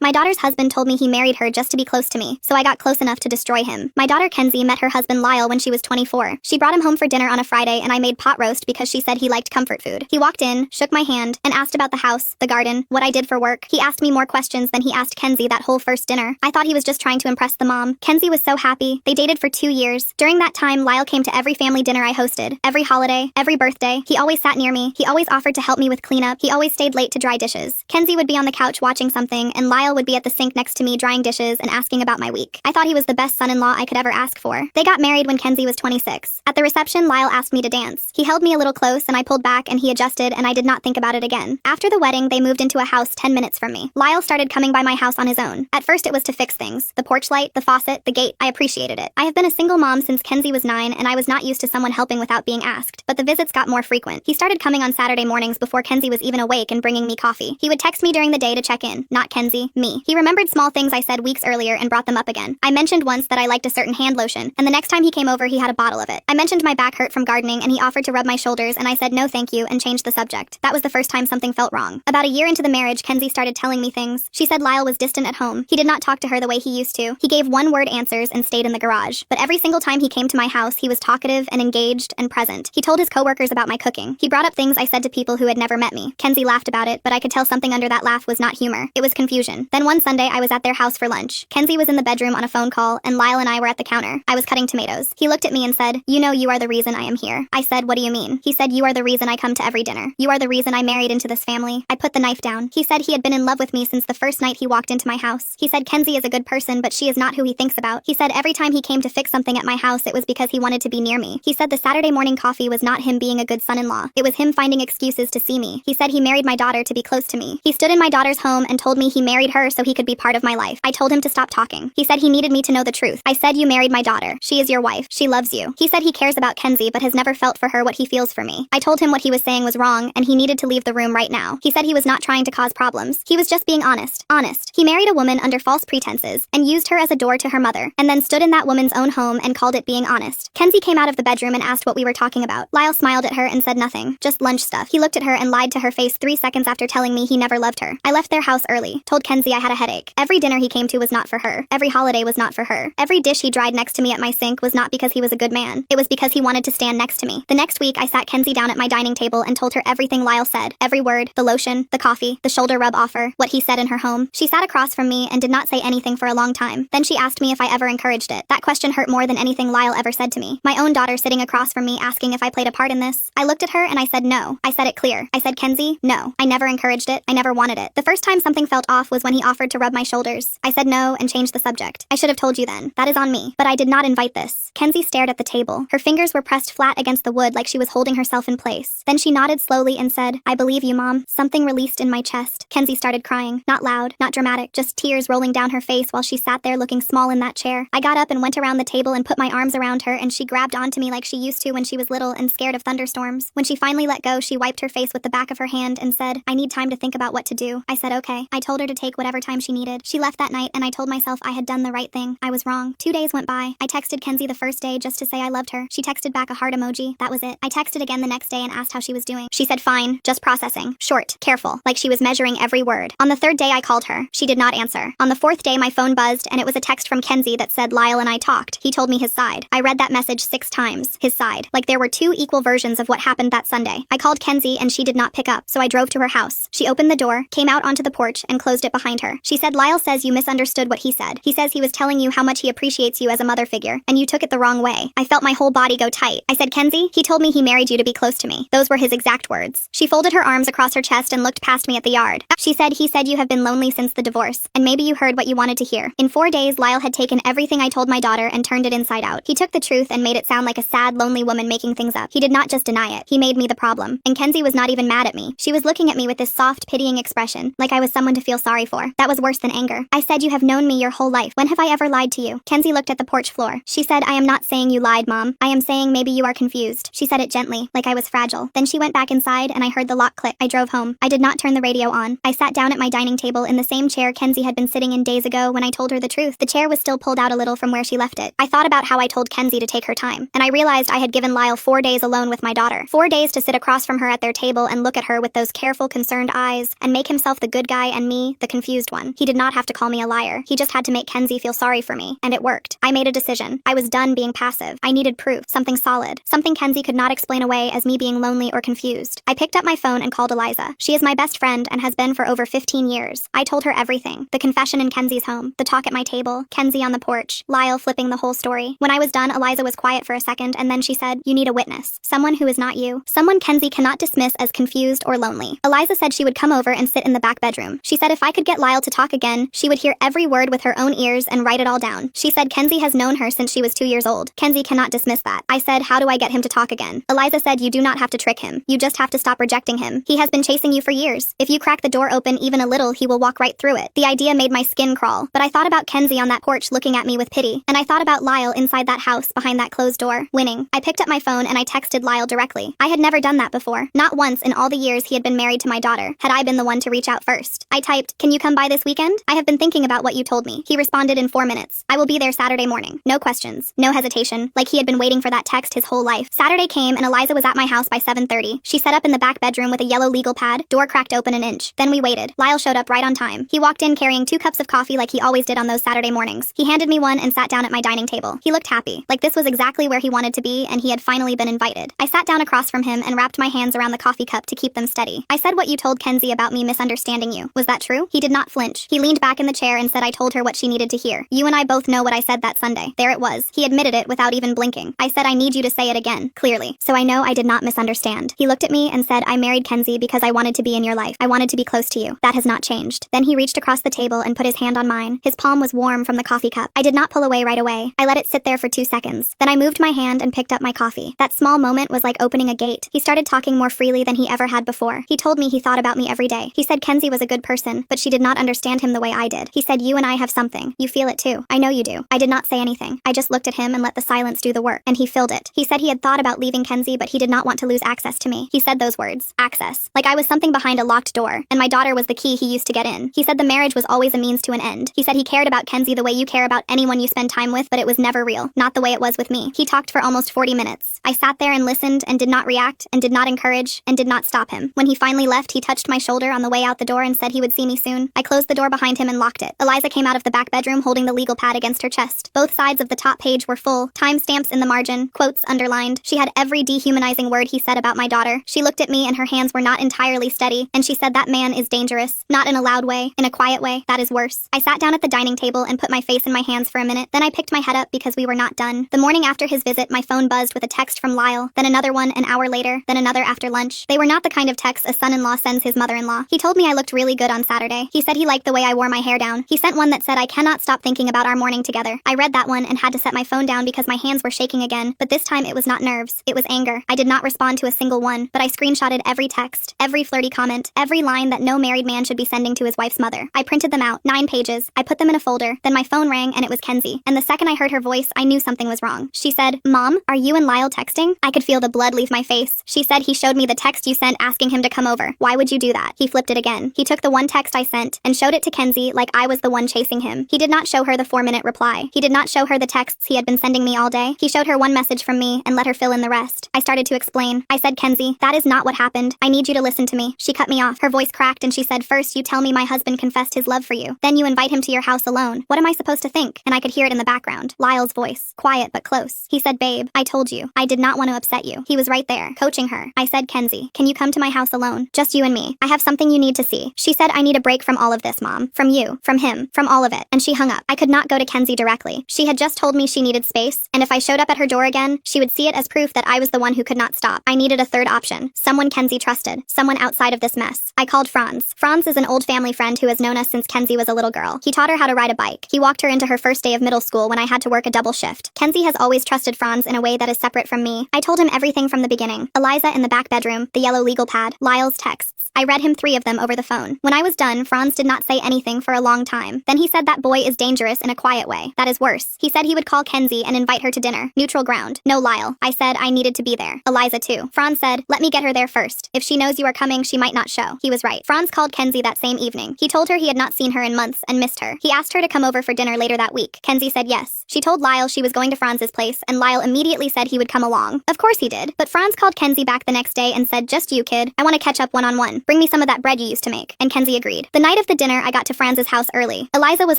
My daughter's husband told me he married her just to be close to me, so I got close enough to destroy him. My daughter Kenzie met her husband Lyle when she was 24. She brought him home for dinner on a Friday and I made pot roast because she said he liked comfort food. He walked in, shook my hand, and asked about the house, the garden, what I did for work. He asked me more questions than he asked Kenzie that whole first dinner. I thought he was just trying to impress the mom. Kenzie was so happy. They dated for 2 years. During that time, Lyle came to every family dinner I hosted, every holiday, every birthday. He always sat near me. He always offered to help me with cleanup. He always stayed late to dry dishes. Kenzie would be on the couch watching something, and Lyle would be at the sink next to me drying dishes and asking about my week. I thought he was the best son-in-law I could ever ask for. They got married when Kenzie was 26. At the reception, Lyle asked me to dance. He held me a little close and I pulled back and he adjusted and I did not think about it again. After the wedding, they moved into a house 10 minutes from me. Lyle started coming by my house on his own. At first it was to fix things. The porch light, the faucet, the gate. I appreciated it. I have been a single mom since Kenzie was 9 and I was not used to someone helping without being asked. But the visits got more frequent. He started coming on Saturday mornings before Kenzie was even awake and bringing me coffee. He would text me during the day to check in. Not Kenzie, me. He remembered small things I said weeks earlier and brought them up again. I mentioned once that I liked a certain hand lotion, and the next time he came over he had a bottle of it. I mentioned my back hurt from gardening and he offered to rub my shoulders and I said no thank you and changed the subject. That was the first time something felt wrong. About a year into the marriage, Kenzie started telling me things. She said Lyle was distant at home. He did not talk to her the way he used to. He gave one-word answers and stayed in the garage. But every single time he came to my house, he was talkative and engaged and present. He told his coworkers about my cooking. He brought up things I said to people who had never met me. Kenzie laughed about it, but I could tell something under that laugh was not humor. It was confusion. Then one Sunday, I was at their house for lunch. Kenzie was in the bedroom on a phone call, and Lyle and I were at the counter. I was cutting tomatoes. He looked at me and said, "You know you are the reason I am here." I said, "What do you mean?" He said, "You are the reason I come to every dinner. You are the reason I married into this family." I put the knife down. He said he had been in love with me since the first night he walked into my house. He said Kenzie is a good person, but she is not who he thinks about. He said every time he came to fix something at my house, it was because he wanted to be near me. He said the Saturday morning coffee was not him being a good son-in-law. It was him finding excuses to see me. He said he married my daughter to be close to me. He stood in my daughter's home and told me he married her so he could be part of my life. I told him to stop talking. He said he needed me to know the truth. I said, "You married my daughter. She is your wife. She loves you." He said he cares about Kenzie but has never felt for her what he feels for me. I told him what he was saying was wrong and he needed to leave the room right now. He said he was not trying to cause problems. He was just being honest. Honest. He married a woman under false pretenses and used her as a door to her mother, and then stood in that woman's own home and called it being honest. Kenzie came out of the bedroom and asked what we were talking about. Lyle smiled at her and said nothing. Just lunch stuff. He looked at her and lied to her face 3 seconds after telling me he never loved her. I left their house early. Told Kenzie I had a headache. Every dinner he came to was not for her. Every holiday was not for her. Every dish he dried next to me at my sink was not because he was a good man. It was because he wanted to stand next to me. The next week, I sat Kenzie down at my dining table and told her everything Lyle said. Every word, the lotion, the coffee, the shoulder rub offer, what he said in her home. She sat across from me and did not say anything for a long time. Then she asked me if I ever encouraged it. That question hurt more than anything Lyle ever said to me. My own daughter sitting across from me asking if I played a part in this. I looked at her and I said no. I said it clear. I said, "Kenzie, no. I never encouraged it. I never wanted it." The first time something felt off was when he offered to rub my shoulders. I said no and changed the subject. I should have told you then. That is on me. But I did not invite this. Kenzie stared at the table. Her fingers were pressed flat against the wood like she was holding herself in place. Then she nodded slowly and said, "I believe you, Mom." Something released in my chest. Kenzie started crying. Not loud, not dramatic, just tears rolling down her face while she sat there looking small in that chair. I got up and went around the table and put my arms around her, and she grabbed onto me like she used to when she was little and scared of thunderstorms. When she finally let go, she wiped her face with the back of her hand and said, "I need time to think about what to do." I said okay. I told her to take whatever time she needed. She left that night and I told myself I had done the right thing. I was wrong. 2 days went by. I texted Kenzie the first day just to say I loved her. She texted back a heart emoji. That was it. I texted again the next day and asked how she was doing. She said fine, just processing. Short, careful, like she was measuring every word. On the 3rd day I called her. She did not answer. On the 4th day my phone buzzed and it was a text from Kenzie that said Lyle and I talked. He told me his side. I read that message 6 times. His side. Like there were 2 equal versions of what happened that Sunday. I called Kenzie and she did not pick up, so I drove to her house. She opened the door, came out onto the porch, and closed it behind her. She said Lyle says you misunderstood what he said. He says he was telling you how much he appreciates you as a mother figure, and you took it the wrong way. I felt my whole body go tight. I said, "Kenzie, he told me he married you to be close to me." Those were his exact words. She folded her arms across her chest and looked past me at the yard. She said he said you have been lonely since the divorce, and maybe you heard what you wanted to hear. In 4 days, Lyle had taken everything I told my daughter and turned it inside out. He took the truth and made it sound like a sad, lonely woman making things up. He did not just deny it. He made me the problem. And Kenzie was not even mad at me. She was looking at me with this soft, pitying expression, like I was someone to feel sorry for. That was worse than anger. I said, "You have known me your whole life. When have I ever lied to you?" Kenzie looked at the porch floor. She said, "I am not saying you lied, Mom. I am saying maybe you are confused." She said it gently, like I was fragile. Then she went back inside and I heard the lock click. I drove home. I did not turn the radio on. I sat down at my dining table in the same chair Kenzie had been sitting in days ago when I told her the truth. The chair was still pulled out a little from where she left it. I thought about how I told Kenzie to take her time, and I realized I had given Lyle 4 days alone with my daughter. 4 days to sit across from her at their table and look at her with those careful, concerned eyes and make himself the good guy and me, the confused confused one. He did not have to call me a liar. He just had to make Kenzie feel sorry for me, and it worked. I made a decision. I was done being passive. I needed proof, something solid, something Kenzie could not explain away as me being lonely or confused. I picked up my phone and called Eliza. She is my best friend and has been for over 15 years. I told her everything. The confession in Kenzie's home, the talk at my table, Kenzie on the porch, Lyle flipping the whole story. When I was done, Eliza was quiet for a second, and then she said, "You need a witness. Someone who is not you. Someone Kenzie cannot dismiss as confused or lonely." Eliza said she would come over and sit in the back bedroom. She said if I could get Lyle to talk again, she would hear every word with her own ears and write it all down. She said Kenzie has known her since she was 2 years old. Kenzie cannot dismiss that. I said, how do I get him to talk again? Eliza said you do not have to trick him. You just have to stop rejecting him. He has been chasing you for years. If you crack the door open even a little, he will walk right through it. The idea made my skin crawl, but I thought about Kenzie on that porch looking at me with pity, and I thought about Lyle inside that house behind that closed door, winning. I picked up my phone and I texted Lyle directly. I had never done that before. Not once in all the years he had been married to my daughter had I been the one to reach out first. I typed, "Can you come by this weekend? I have been thinking about what you told me." He responded in 4 minutes. "I will be there Saturday morning." No questions, no hesitation, like he had been waiting for that text his whole life. Saturday came and Eliza was at my house by 7:30. She set up in the back bedroom with a yellow legal pad, door cracked open an inch. Then we waited. Lyle showed up right on time. He walked in carrying 2 cups of coffee like he always did on those Saturday mornings. He handed me one and sat down at my dining table. He looked happy, like this was exactly where he wanted to be and he had finally been invited. I sat down across from him and wrapped my hands around the coffee cup to keep them steady. I said what you told Kenzie about me misunderstanding you. Was that true? He did not flinch. He leaned back in the chair and said I told her what she needed to hear. You and I both know what I said that Sunday. There it was. He admitted it without even blinking. I said I need you to say it again, clearly. So I know I did not misunderstand. He looked at me and said I married Kenzie because I wanted to be in your life. I wanted to be close to you. That has not changed. Then he reached across the table and put his hand on mine. His palm was warm from the coffee cup. I did not pull away right away. I let it sit there for 2 seconds. Then I moved my hand and picked up my coffee. That small moment was like opening a gate. He started talking more freely than he ever had before. He told me he thought about me every day. He said Kenzie was a good person, but she did not understand him the way I did. He said you and I have something. You feel it too. I know you do. I did not say anything. I just looked at him and let the silence do the work, and he filled it. He said he had thought about leaving Kenzie, but he did not want to lose access to me. He said those words. Access. Like I was something behind a locked door, and my daughter was the key he used to get in. He said the marriage was always a means to an end. He said he cared about Kenzie the way you care about anyone you spend time with, but it was never real. Not the way it was with me. He talked for almost 40 minutes. I sat there and listened and did not react and did not encourage and did not stop him. When he finally left, he touched my shoulder on the way out the door and said he would see me soon. I closed the door behind him and locked it. Eliza came out of the back bedroom holding the legal pad against her chest. Both sides of the top page were full, timestamps in the margin, quotes underlined. She had every dehumanizing word he said about my daughter. She looked at me and her hands were not entirely steady, and she said that man is dangerous. Not in a loud way, in a quiet way. That is worse. I sat down at the dining table and put my face in my hands for a minute. Then I picked my head up because we were not done. The morning after his visit, my phone buzzed with a text from Lyle, then another one an hour later, then another after lunch. They were not the kind of texts a son-in-law sends his mother-in-law. He told me I looked really good on Saturday. He said he liked the way I wore my hair down. He sent one that said I cannot stop thinking about our morning together. I read that one and had to set my phone down because my hands were shaking again, but this time it was not nerves. It was anger. I did not respond to a single one, but I screenshotted every text, every flirty comment, every line that no married man should be sending to his wife's mother. I printed them out, 9 pages. I put them in a folder. Then my phone rang and it was Kenzie. And the second I heard her voice, I knew something was wrong. She said, "Mom, are you and Lyle texting?" I could feel the blood leave my face. She said he showed me the text you sent asking him to come over. Why would you do that? He flipped it again. He took the one text I sent and showed it to Kenzie like I was the one chasing him. He did not show her the 4-minute reply. He did not show her the texts he had been sending me all day. He showed her one message from me and let her fill in the rest. I started to explain. I said, "Kenzie, that is not what happened. I need you to listen to me." She cut me off. Her voice cracked and she said, "First you tell me my husband confessed his love for you. Then you invite him to your house alone. What am I supposed to think?" And I could hear it in the background. Lyle's voice. Quiet but close. He said, "Babe, I told you. I did not want to upset you." He was right there, coaching her. I said, "Kenzie, can you come to my house alone? Just you and me. I have something you need to see." She said, "I need a break from all of this, Mom. From you. From him. From all of it." And she hung up. I could not go to Kenzie directly. She had just told me she needed space, and if I showed up at her door again, she would see it as proof that I was the one who could not stop. I needed a third option. Someone Kenzie trusted. Someone outside of this mess. I called Franz. Franz is an old family friend who has known us since Kenzie was a little girl. He taught her how to ride a bike. He walked her into her first day of middle school when I had to work a double shift. Kenzie has always trusted Franz in a way that is separate from me. I told him everything from the beginning. Eliza in the back bedroom, the yellow legal pad, Lyle's texts. I read him 3 of them over the phone. When I was done, Franz did not say anything for a long time. Then he said that boy is dangerous in a quiet way. That is worse. He said he would call Kenzie and invite her to dinner. Neutral ground. No Lyle. I said I needed to be there. Eliza too. Franz said, "Let me get her there first. If she knows you are coming, she might not show." He was right. Franz called Kenzie that same evening. He told her he had not seen her in months and missed her. He asked her to come over for dinner later that week. Kenzie said yes. She told Lyle she was going to Franz's place, and Lyle immediately said he would come along. Of course he did. But Franz called Kenzie back the next day and said, "Just you, kid. I want to catch up one-on-one." fine. Bring me some of that bread you used to make. And Kenzie agreed. The night of the dinner, I got to Franz's house early. Eliza was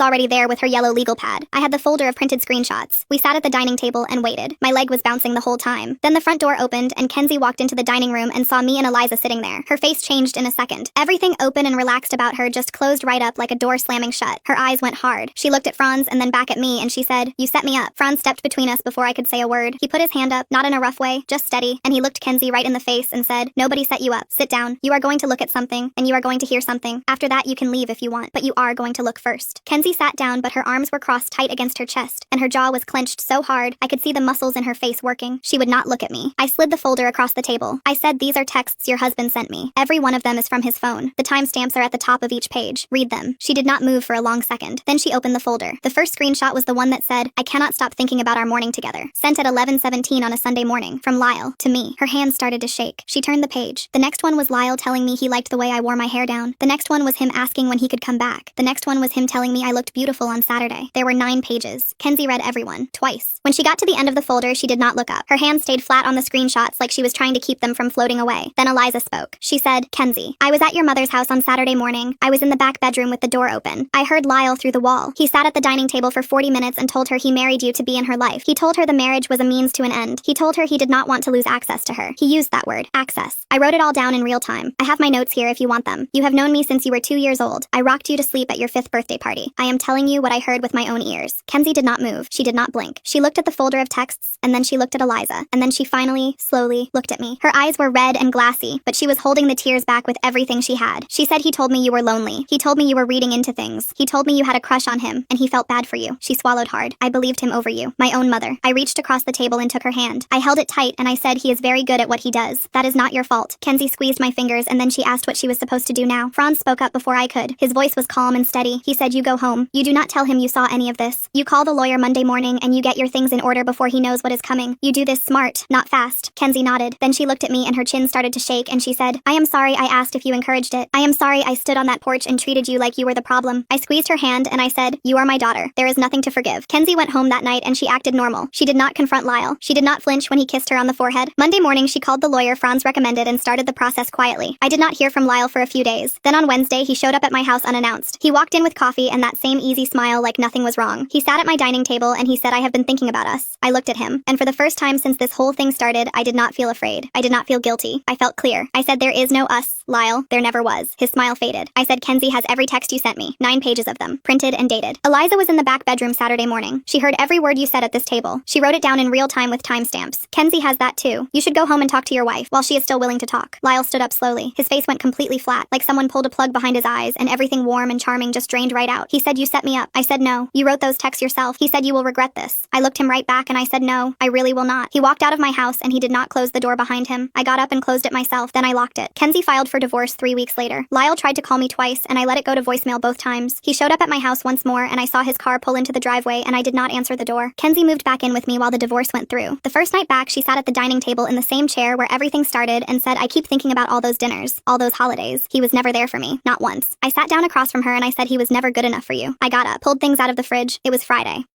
already there with her yellow legal pad. I had the folder of printed screenshots. We sat at the dining table and waited. My leg was bouncing the whole time. Then the front door opened and Kenzie walked into the dining room and saw me and Eliza sitting there. Her face changed in a second. Everything open and relaxed about her just closed right up like a door slamming shut. Her eyes went hard. She looked at Franz and then back at me and she said, "You set me up." Franz stepped between us before I could say a word. He put his hand up, not in a rough way, just steady, and he looked Kenzie right in the face and said, "Nobody set you up. Sit down. You are going to look at something, and you are going to hear something. After that, you can leave if you want, but you are going to look first." Kenzie sat down, but her arms were crossed tight against her chest, and her jaw was clenched so hard I could see the muscles in her face working. She would not look at me. I slid the folder across the table. I said, "These are texts your husband sent me. Every one of them is from his phone. The timestamps are at the top of each page. Read them." She did not move for a long second. Then she opened the folder. The first screenshot was the one that said, "I cannot stop thinking about our morning together. Sent at 11:17 on a Sunday morning. From Lyle. To me." Her hands started to shake. She turned the page. The next one was Lyle telling me he liked the way I wore my hair down. The next one was him asking when he could come back. The next one was him telling me I looked beautiful on Saturday. There were 9 pages. Kenzie read every one. Twice. When she got to the end of the folder, she did not look up. Her hands stayed flat on the screenshots like she was trying to keep them from floating away. Then Eliza spoke. She said, "Kenzie, I was at your mother's house on Saturday morning. I was in the back bedroom with the door open. I heard Lyle through the wall. He sat at the dining table for 40 minutes and told her he married you to be in her life. He told her the marriage was a means to an end. He told her he did not want to lose access to her. He used that word, access. I wrote it all down in real time. I have my notes here if you want them. You have known me since you were 2 years old. I rocked you to sleep at your 5th birthday party. I am telling you what I heard with my own ears." Kenzie did not move. She did not blink. She looked at the folder of texts, and then she looked at Eliza, and then she finally, slowly, looked at me. Her eyes were red and glassy, but she was holding the tears back with everything she had. She said, "He told me you were lonely. He told me you were reading into things. He told me you had a crush on him, and he felt bad for you." She swallowed hard. "I believed him over you. My own mother." I reached across the table and took her hand. I held it tight, and I said, "He is very good at what he does. That is not your fault." Kenzie squeezed my fingers, and then she asked what she was supposed to do now. Franz spoke up before I could. His voice was calm and steady. He said, "You go home. You do not tell him you saw any of this. You call the lawyer Monday morning, and you get your things in order before he knows what is coming. You do this smart, not fast." Kenzie nodded. Then she looked at me, and her chin started to shake, and she said, "I am sorry I asked if you encouraged it. I am sorry I stood on that porch and treated you like you were the problem." I squeezed her hand, and I said, "You are my daughter. There is nothing to forgive." Kenzie went home that night, and she acted normal. She did not confront Lyle. She did not flinch when he kissed her on the forehead. Monday morning, she called the lawyer Franz recommended and started the process quietly. I did not hear from Lyle for a few days. Then on Wednesday, he showed up at my house unannounced. He walked in with coffee and that same easy smile like nothing was wrong. He sat at my dining table and he said, "I have been thinking about us." I looked at him, and for the first time since this whole thing started, I did not feel afraid. I did not feel guilty. I felt clear. I said, "There is no us, Lyle. There never was." His smile faded. I said, "Kenzie has every text you sent me. 9 pages of them. Printed and dated." Eliza was in the back bedroom Saturday morning. She heard every word you said at this table. She wrote it down in real time with timestamps. Kenzie has that too. You should go home and talk to your wife while she is still willing to talk. Lyle stood up slowly. His face went completely flat, like someone pulled a plug behind his eyes, and everything warm and charming just drained right out. He said, "You set me up." I said, "No. You wrote those texts yourself." He said, "You will regret this." I looked him right back and I said, "No, I really will not." He walked out of my house and he did not close the door behind him. I got up and closed it myself, then I locked it. Kenzie filed for divorce 3 weeks later. Lyle tried to call me twice and I let it go to voicemail both times. He showed up at my house once more and I saw his car pull into the driveway and I did not answer the door. Kenzie moved back in with me while the divorce went through. The first night back, she sat at the dining table in the same chair where everything started and said, "I keep thinking about all those dinners, all those holidays. He was never there for me, not once." I sat down across from her and I said, "He was never good enough for you." I got up, pulled things out of the fridge. It was Friday.